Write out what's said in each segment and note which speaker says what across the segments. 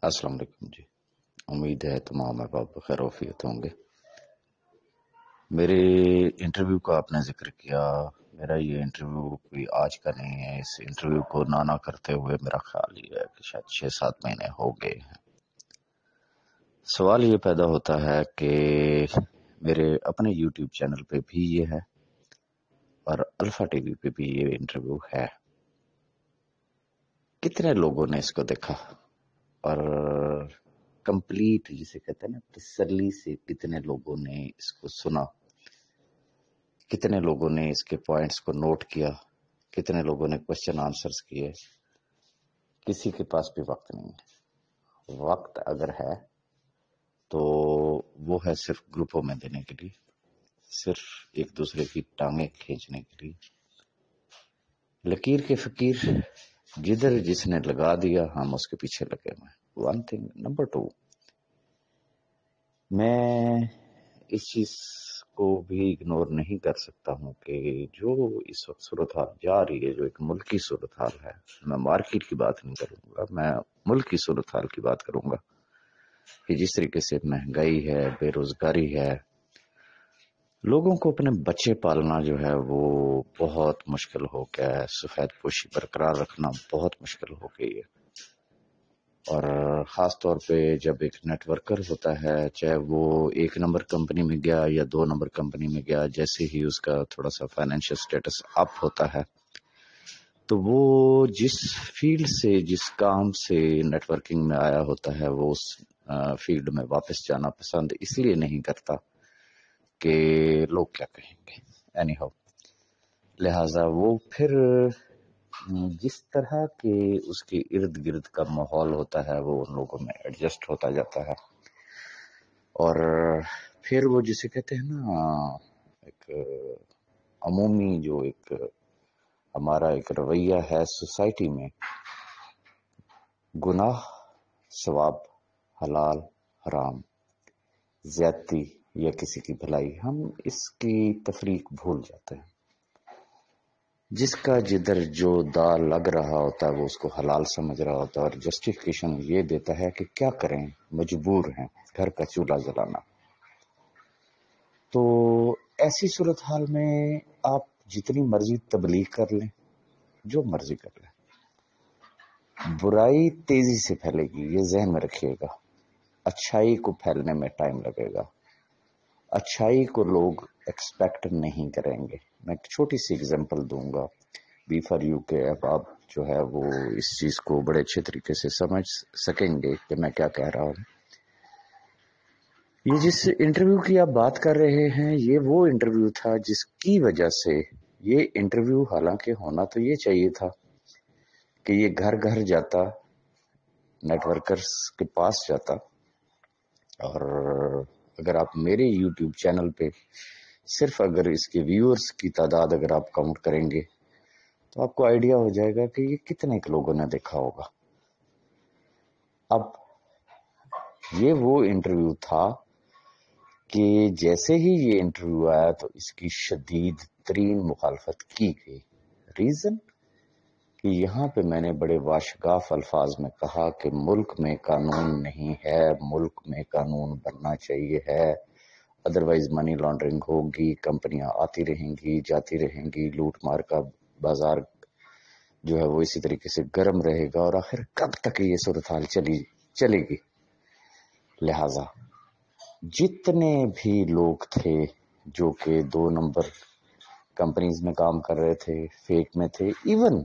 Speaker 1: السلام علیکم جی. امید ہے تمام احباب بخیر وفیت ہوں گے. میرے انٹرویو کا آپ نے ذکر کیا. میرا یہ انٹرویو کوئی آج کا نہیں ہے. اس انٹرویو کو نہ کرتے ہوئے میرا خیال یہ ہے کہ شاید 6-7 مہینے ہو گئے ہیں. سوال یہ پیدا ہوتا ہے کہ میرے اپنے یوٹیوب چینل پہ بھی یہ ہے اور الفا ٹی وی پہ بھی یہ انٹرویو ہے. کتنے لوگوں نے اس کو دیکھا اور کمپلیٹ جسے کہتے ہیں نا تسلی سے کتنے لوگوں نے اس کو سنا، کتنے لوگوں نے اس کے پوائنٹس کو نوٹ کیا، کتنے لوگوں نے کوشچن آنسرز کیے. کسی کے پاس بھی وقت نہیں ہے. وقت اگر ہے تو وہ ہے صرف گروپوں میں دینے کے لیے، صرف ایک دوسرے کی ٹانگیں کھینچنے کے لیے. لکیر کے فقیر جدھر جس نے لگا دیا ہم اس کے پیچھے لگے ہوئے ہیں. One thing. نمبر 2، میں اس چیز کو بھی اگنور نہیں کر سکتا ہوں کہ جو اس وقت صورتحال جا رہی ہے، جو ایک ملکی صورتحال ہے، میں مارکیٹ کی بات نہیں کروں گا، میں ملکی صورتحال کی بات کروں گا کہ جس طریقے سے مہنگائی ہے، بے روزگاری ہے، لوگوں کو اپنے بچے پالنا جو ہے وہ بہت مشکل ہو گیا ہے. سفید پوشی برقرار رکھنا بہت مشکل ہو گئی ہے. اور خاص طور پہ جب ایک نیٹ ورکر ہوتا ہے، چاہے وہ 1 نمبر کمپنی میں گیا یا 2 نمبر کمپنی میں گیا، جیسے ہی اس کا تھوڑا سا فائنینشیل سٹیٹس اپ ہوتا ہے تو وہ جس فیلڈ سے، جس کام سے نیٹ ورکنگ میں آیا ہوتا ہے، وہ اس فیلڈ میں واپس جانا پسند اس لیے نہیں کرتا کہ لوگ کیا کہیں گے. اینی ہاؤ، لہٰذا وہ پھر جس طرح کے اس کے ارد گرد کا ماحول ہوتا ہے وہ ان لوگوں میں ایڈجسٹ ہوتا جاتا ہے. اور پھر وہ جسے کہتے ہیں نا ایک عمومی جو ایک ہمارا ایک رویہ ہے سوسائٹی میں، گناہ، ثواب، حلال، حرام، زیادتی یا کسی کی بھلائی، ہم اس کی تفریق بھول جاتے ہیں. جس کا جدھر جو دال لگ رہا ہوتا ہے وہ اس کو حلال سمجھ رہا ہوتا ہے اور جسٹیفیکیشن یہ دیتا ہے کہ کیا کریں، مجبور ہیں گھر کا چولہا جلانا. تو ایسی صورتحال میں آپ جتنی مرضی تبلیغ کر لیں، جو مرضی کر لیں، برائی تیزی سے پھیلے گی. یہ ذہن میں رکھیے گا. اچھائی کو پھیلنے میں ٹائم لگے گا. اچھائی کو لوگ ایکسپیکٹ نہیں کریں گے. میں ایک چھوٹی سی اگزامپل دوں گا. بی فار یو کے احباب جو ہے وہ اس چیز کو بڑے اچھے طریقے سے سمجھ سکیں گے کہ میں کیا کہہ رہا ہوں. یہ جس انٹرویو کی آپ بات کر رہے ہیں، یہ وہ انٹرویو تھا جس کی وجہ سے یہ انٹرویو، حالانکہ ہونا تو یہ چاہیے تھا کہ یہ گھر گھر جاتا، نیٹ ورکرز کے پاس جاتا. اور اگر آپ میرے یوٹیوب چینل پہ صرف اگر اس کے ویورز کی تعداد اگر آپ کاؤنٹ کریں گے تو آپ کو آئیڈیا ہو جائے گا کہ یہ کتنے لوگوں نے دیکھا ہوگا. اب یہ وہ انٹرویو تھا کہ جیسے ہی یہ انٹرویو آیا تو اس کی شدید ترین مخالفت کی گئی. ریزن کہ یہاں پہ میں نے بڑے واشگاف الفاظ میں کہا کہ ملک میں قانون نہیں ہے، ملک میں قانون بننا چاہیے ہے، ادروائز منی لانڈرنگ ہوگی، کمپنیاں آتی رہیں گی، جاتی رہیں گی، لوٹ مار کا بازار جو ہے وہ اسی طریقے سے گرم رہے گا، اور آخر کب تک یہ صورتحال چلے گی. لہذا جتنے بھی لوگ تھے جو کہ 2 نمبر کمپنیز میں کام کر رہے تھے، فیک میں تھے، ایون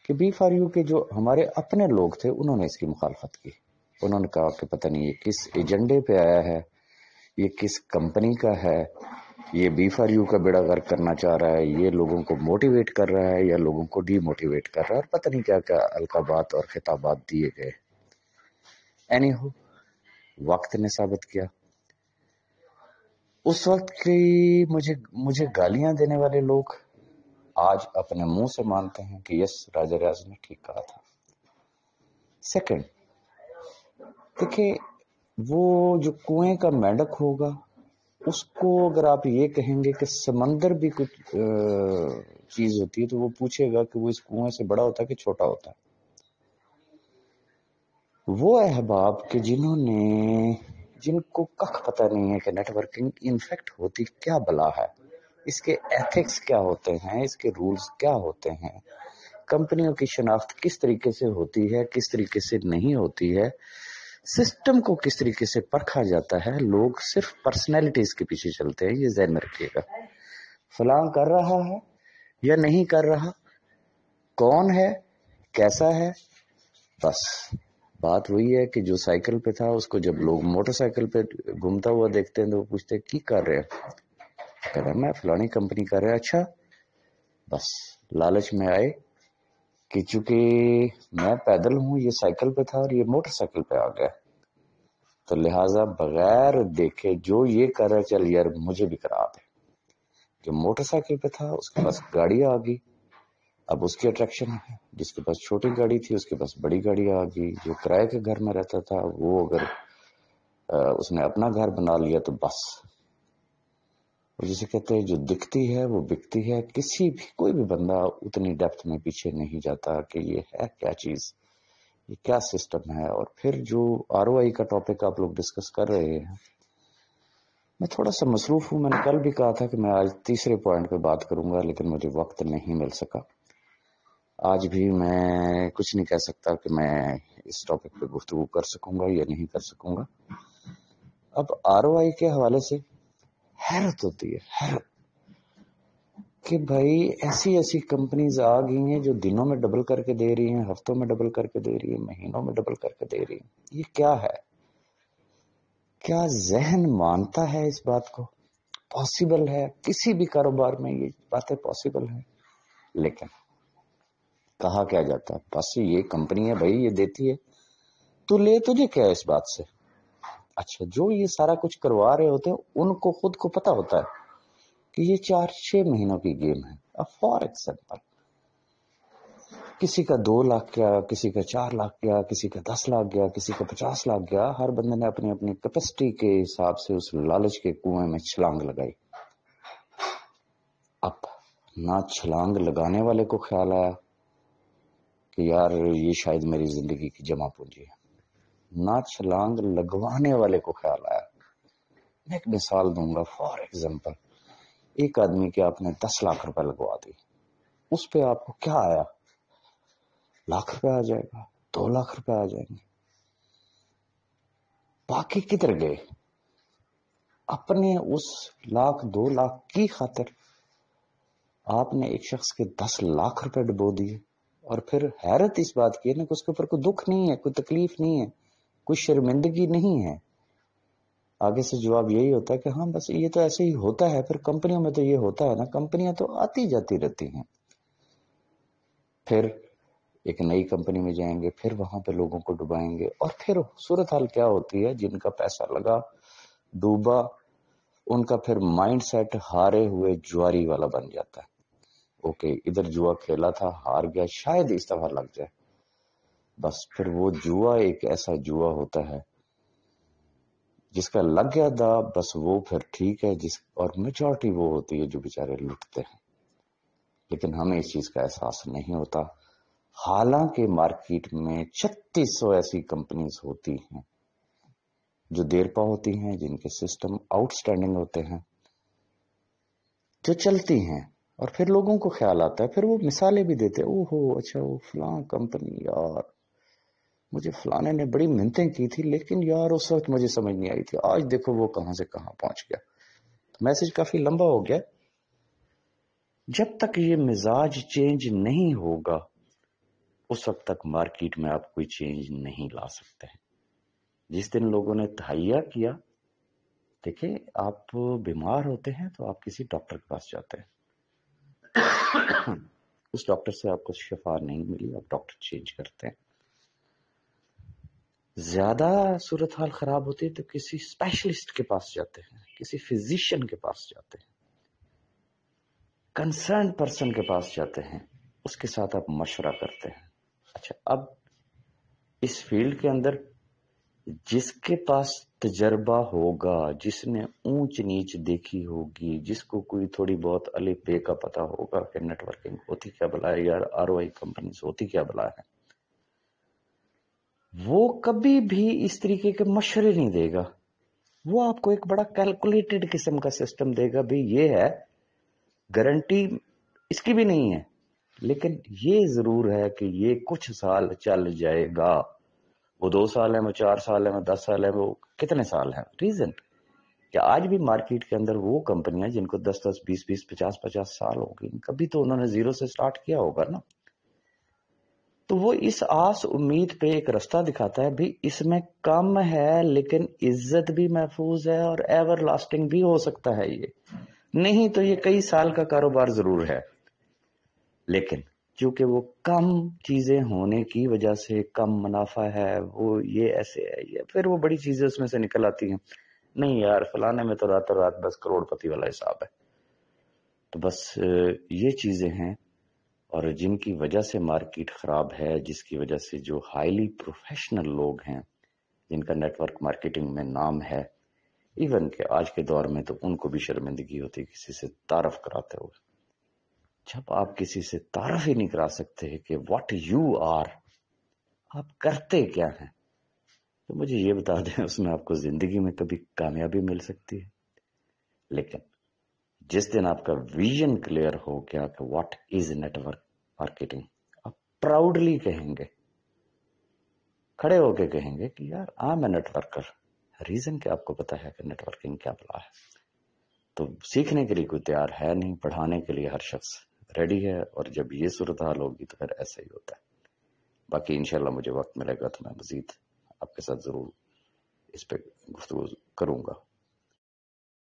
Speaker 1: کہ بی فار یو کے جو ہمارے اپنے لوگ تھے، انہوں نے اس کی مخالفت کی. انہوں نے کہا کہ پتہ نہیں یہ کس ایجنڈے پہ آیا ہے، یہ کس کمپنی کا ہے، یہ بی فار یو کا بیڑا غرق کرنا چاہ رہا ہے، یہ لوگوں کو موٹیویٹ کر رہا ہے یا لوگوں کو ڈی موٹیویٹ کر رہا ہے، اور پتہ نہیں کیا کیا القابات اور خطابات دیے گئے. اینی ہو، وقت نے ثابت کیا. اس وقت کی مجھے گالیاں دینے والے لوگ آج اپنے منہ سے مانتے ہیں کہ یس، راجہ ریاض نے ٹھیک کہا تھا. سیکنڈ، دیکھیں، وہ جو کنویں کا مینڈک ہوگا اس کو اگر آپ یہ کہیں گے کہ سمندر بھی کچھ چیز ہوتی ہے تو وہ پوچھے گا کہ وہ اس کنویں سے بڑا ہوتا ہے کہ چھوٹا ہوتا ہے. وہ احباب کہ جن کو کخ پتہ نہیں ہے کہ نیٹ ورکنگ انفیکٹ ہوتی کیا بلا ہے، اس کے ایتھکس کیا ہوتے ہیں، اس کے رولز کیا ہوتے ہیں، کمپنیوں کی شناخت کس طریقے سے ہوتی ہے، کس طریقے سے نہیں ہوتی ہے، سسٹم کو کس طریقے سے پرکھا جاتا ہے. لوگ صرف پرسنالٹیز کے پیچھے چلتے ہیں، یہ ذہن میں رکھیے گا. فلاں کر رہا ہے یا نہیں کر رہا، کون ہے، کیسا ہے، بس بات وہی ہے کہ جو سائیکل پہ تھا اس کو جب لوگ موٹر سائیکل پہ گھومتا ہوا دیکھتے ہیں تو وہ پوچھتے ہیں کی کر رہے ہیں، کہہ رہا میں فلانی کمپنی کر رہا. اچھا، بس لالچ میں آئے کہ چونکہ میں پیدل ہوں، یہ سائیکل پہ تھا اور یہ موٹر سائیکل پہ آ گیا، تو لہٰذا بغیر دیکھے جو یہ کر رہا چل یار مجھے بھی کرا دے. جو موٹر سائیکل پہ تھا اس کے پاس گاڑی آ گئی، اب اس کی اٹریکشن ہے. جس کے پاس چھوٹی گاڑی تھی اس کے پاس بڑی گاڑی آ گئی. جو کرائے کے گھر میں رہتا تھا وہ اگر اس نے اپنا گھر بنا لیا تو بس. جسے کہتے ہیں جو دکھتی ہے وہ بکتی ہے. کوئی بھی بندہ اتنی ڈیپتھ میں پیچھے نہیں جاتا کہ یہ ہے کیا چیز، یہ کیا سسٹم ہے. اور پھر جو ROI کا ٹاپک آپ لوگ ڈسکس کر رہے ہیں، میں تھوڑا سا مصروف ہوں. میں نے کل بھی کہا تھا کہ میں آج تیسرے پوائنٹ پہ بات کروں گا لیکن مجھے وقت نہیں مل سکا. آج بھی میں کچھ نہیں کہہ سکتا کہ میں اس ٹاپک پہ گفتگو کر سکوں گا یا نہیں کر سکوں گا. اب ROI کے حوالے سے حیرت ہوتی ہے، حیرت کہ بھائی ایسی کمپنیز آ گئی ہیں جو دنوں میں ڈبل کر کے دے رہی ہیں، ہفتوں میں ڈبل کر کے دے رہی ہیں، مہینوں میں ڈبل کر کے دے رہی ہیں. یہ کیا ہے؟ کیا ذہن مانتا ہے اس بات کو؟ پاسبل ہے کسی بھی کاروبار میں یہ باتیں پاسبل ہیں؟ لیکن کہا کیا جاتا ہے بس یہ کمپنی ہے بھائی یہ دیتی ہے تو لے، تجھے کیا ہے اس بات سے. اچھا، جو یہ سارا کچھ کروا رہے ہوتے ہیں ان کو خود کو پتا ہوتا ہے کہ یہ 4-6 مہینوں کی گیم ہے. اب فار ایگزامپل کسی کا 2 لاکھ گیا، کسی کا 4 لاکھ گیا، کسی کا 10 لاکھ گیا، کسی کا 50 لاکھ گیا. ہر بندے نے اپنی اپنی کیپیسٹی کے حساب سے اس لالچ کے کنویں میں چھلانگ لگائی. اب نہ چھلانگ لگانے والے کو خیال آیا کہ یار یہ شاید میری زندگی کی جمع پونجی ہے، نہ چھلانگ لگوانے والے کو خیال آیا. میں ایک مثال دوں گا. فار ایگزامپل ایک آدمی کے آپ نے 10 لاکھ روپے لگوا دی، اس پہ آپ کو کیا آیا؟ لاکھ روپے آ جائے گا، 2 لاکھ روپے آ جائیں گے. باقی کدھر گئے؟ اپنے اس 1-2 لاکھ کی خاطر آپ نے ایک شخص کے 10 لاکھ روپے ڈبو دیے. اور پھر حیرت اس بات کی ہے نا کہ اس کے اوپر کوئی دکھ نہیں ہے، کوئی تکلیف نہیں ہے، کوئی شرمندگی نہیں ہے. آگے سے جواب یہی ہوتا ہے کہ ہاں بس یہ تو ایسے ہی ہوتا ہے. پھر کمپنیوں میں تو یہ ہوتا ہے نا، کمپنیاں تو آتی جاتی رہتی ہیں. پھر ایک نئی کمپنی میں جائیں گے، پھر وہاں پہ لوگوں کو ڈبائیں گے. اور پھر صورتحال کیا ہوتی ہے، جن کا پیسہ لگا ڈوبا ان کا پھر مائنڈ سیٹ ہارے ہوئے جواری والا بن جاتا ہے. اوکے ادھر جوا کھیلا تھا، ہار گیا، شاید اس دفعہ لگ جائے. بس پھر وہ جوا ایک ایسا جوا ہوتا ہے جس کا لگ گیا دا، بس وہ پھر ٹھیک ہے. اور میجورٹی وہ ہوتی ہے جو بیچارے لٹتے ہیں، لیکن ہمیں اس چیز کا احساس نہیں ہوتا. حالانکہ مارکیٹ میں 3600 ایسی کمپنیز ہوتی ہیں جو دیرپا ہوتی ہیں، جن کے سسٹم آؤٹ سٹینڈنگ ہوتے ہیں، جو چلتی ہیں. اور پھر لوگوں کو خیال آتا ہے، پھر وہ مثالیں بھی دیتے ہیں، اوہو اچھا وہ فلاں کمپنی، یار مجھے فلانے نے بڑی منتیں کی تھی لیکن یار اس وقت مجھے سمجھ نہیں آئی تھی، آج دیکھو وہ کہاں سے کہاں پہنچ گیا. میسج کافی لمبا ہو گیا. جب تک یہ مزاج چینج نہیں ہوگا اس وقت تک مارکیٹ میں آپ کوئی چینج نہیں لا سکتے ہیں. جس دن لوگوں نے تہیہ کیا، دیکھیں آپ بیمار ہوتے ہیں تو آپ کسی ڈاکٹر کے پاس جاتے ہیں، اس ڈاکٹر سے آپ کو شفا نہیں ملی، آپ ڈاکٹر چینج کرتے ہیں. زیادہ صورتحال خراب ہوتی ہے تو کسی اسپیشلسٹ کے پاس جاتے ہیں، کسی فزیشین کے پاس جاتے ہیں، کنسرن پرسن کے پاس جاتے ہیں، اس کے ساتھ آپ مشورہ کرتے ہیں. اچھا، اب اس فیلڈ کے اندر جس کے پاس تجربہ ہوگا، جس نے اونچ نیچ دیکھی ہوگی، جس کو کوئی تھوڑی بہت الف بے کا پتا ہوگا کہ نیٹ ورکنگ ہوتی کیا بلا ہے، یار ROI کمپنیز ہوتی کیا بلا ہے، وہ کبھی بھی اس طریقے کے مشورے نہیں دے گا. وہ آپ کو ایک بڑا کیلکولیٹڈ قسم کا سسٹم دے گا. بھی یہ ہے، گارنٹی اس کی بھی نہیں ہے، لیکن یہ ضرور ہے کہ یہ کچھ سال چل جائے گا. وہ 2 سال ہے، وہ 4 سال ہے، وہ 10 سال ہے، وہ کتنے سال ہیں. ریزن کہ آج بھی مارکیٹ کے اندر وہ کمپنیاں جن کو 10 20 50 سال ہو گئی، کبھی تو انہوں نے زیرو سے سٹارٹ کیا ہوگا نا. تو وہ اس آس امید پہ ایک رستہ دکھاتا ہے، بھی اس میں کم ہے لیکن عزت بھی محفوظ ہے اور ایور لاسٹنگ بھی ہو سکتا ہے. یہ نہیں تو یہ کئی سال کا کاروبار ضرور ہے، لیکن چونکہ وہ کم چیزیں ہونے کی وجہ سے کم منافع ہے، وہ یہ ایسے ہے، یہ پھر وہ بڑی چیزیں اس میں سے نکل آتی ہیں. نہیں یار، فلانے میں تو راتوں رات بس کروڑ پتی والا حساب ہے. تو بس یہ چیزیں ہیں، اور جن کی وجہ سے مارکیٹ خراب ہے، جس کی وجہ سے جو ہائیلی پروفیشنل لوگ ہیں جن کا نیٹ ورک مارکیٹنگ میں نام ہے، ایون کہ آج کے دور میں تو ان کو بھی شرمندگی ہوتی ہے کسی سے تعارف کراتے ہوئے. جب آپ کسی سے تعارف ہی نہیں کرا سکتے کہ واٹ یو آر، آپ کرتے کیا ہیں، تو مجھے یہ بتا دیں اس میں آپ کو زندگی میں کبھی کامیابی مل سکتی ہے. لیکن جس دن آپ کا ویژن کلیئر ہو گیا کہ what is network marketing, آپ پراؤڈلی کہیں گے، کھڑے ہو کے کہیں گے کہ یار I am a networker. Reason کہ آپ کو پتا ہے کہ نیٹ ورکنگ کیا بلا ہے. تو سیکھنے کے لیے کوئی تیار ہے نہیں، پڑھانے کے لیے ہر شخص ریڈی ہے، اور جب یہ صورتحال ہوگی تو پھر ایسا ہی ہوتا ہے. باقی انشاءاللہ مجھے وقت ملے گا تو میں مزید آپ کے ساتھ ضرور اس پہ گفتگو کروں گا.